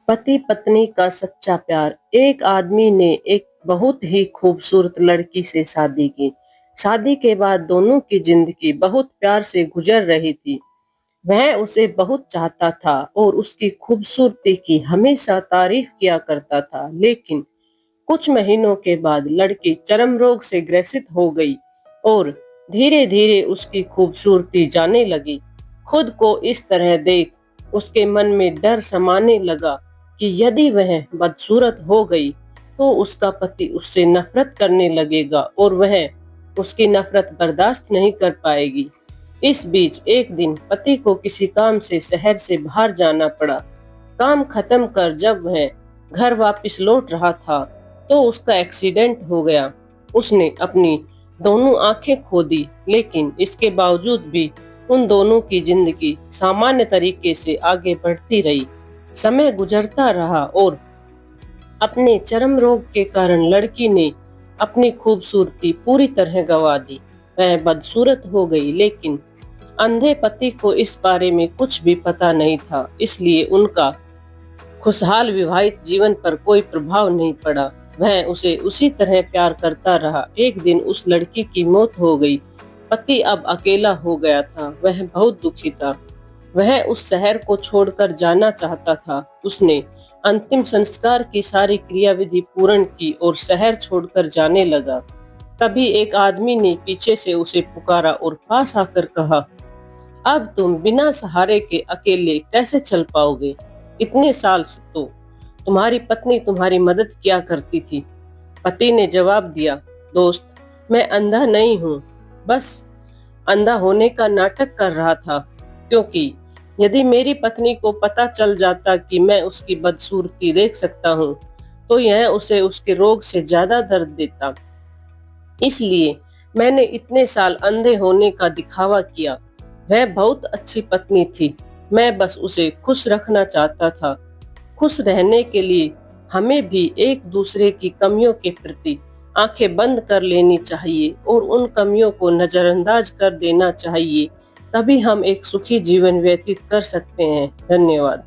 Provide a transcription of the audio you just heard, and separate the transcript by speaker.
Speaker 1: पति पत्नी का सच्चा प्यार। एक आदमी ने एक बहुत ही खूबसूरत लड़की से शादी की। शादी के बाद दोनों की जिंदगी बहुत प्यार से गुजर रही थी। वह उसे बहुत चाहता था और उसकी खूबसूरती की हमेशा तारीफ किया करता था। लेकिन कुछ महीनों के बाद लड़की चर्म रोग से ग्रसित हो गई और धीरे धीरे उसकी खूबसूरती जाने लगी। खुद को इस तरह देख उसके मन में डर समाने लगा कि यदि वह बदसूरत हो गई तो उसका पति उससे नफरत करने लगेगा और वह उसकी नफरत बर्दाश्त नहीं कर पाएगी। इस बीच एक दिन पति को किसी काम से शहर से बाहर जाना पड़ा। काम खत्म कर जब वह घर वापस लौट रहा था तो उसका एक्सीडेंट हो गया। उसने अपनी दोनों आंखें खो दी, लेकिन इसके बावजूद भी उन दोनों की जिंदगी सामान्य तरीके से आगे बढ़ती रही। समय गुजरता रहा और अपने चर्म रोग के कारण लड़की ने अपनी खूबसूरती पूरी तरह गंवा दी। वह बदसूरत हो गई, लेकिन अंधे पति को इस बारे में कुछ भी पता नहीं था, इसलिए उनका खुशहाल विवाहित जीवन पर कोई प्रभाव नहीं पड़ा। वह उसे उसी तरह प्यार करता रहा। एक दिन उस लड़की की मौत हो गई। पति अब अकेला हो गया था। वह बहुत दुखी था। वह उस शहर को छोड़कर जाना चाहता था। उसने अंतिम संस्कार की सारी क्रियाविधि पूर्ण की और शहर छोड़कर जाने लगा। तभी एक आदमी ने पीछे से उसे पुकारा और पास आकर कहा, अब तुम बिना सहारे के अकेले कैसे चल पाओगे? इतने साल से तो तुम्हारी पत्नी तुम्हारी मदद किया करती थी। पति ने जवाब दिया, दोस्त, मैं अंधा नहीं हूँ, बस अंधा होने का नाटक कर रहा था, क्योंकि यदि मेरी पत्नी को पता चल जाता कि मैं उसकी बदसूरती देख सकता हूँ, तो यह उसे उसके रोग से ज्यादा दर्द देता। इसलिए मैंने इतने साल अंधे होने का दिखावा किया। वह बहुत अच्छी पत्नी थी। मैं बस उसे खुश रखना चाहता था। खुश रहने के लिए हमें भी एक दूसरे की कमियों के प्रति आंखें बंद कर लेनी चाहिए और उन कमियों को नजरअंदाज कर देना चाहिए। तभी हम एक सुखी जीवन व्यतीत कर सकते हैं। धन्यवाद।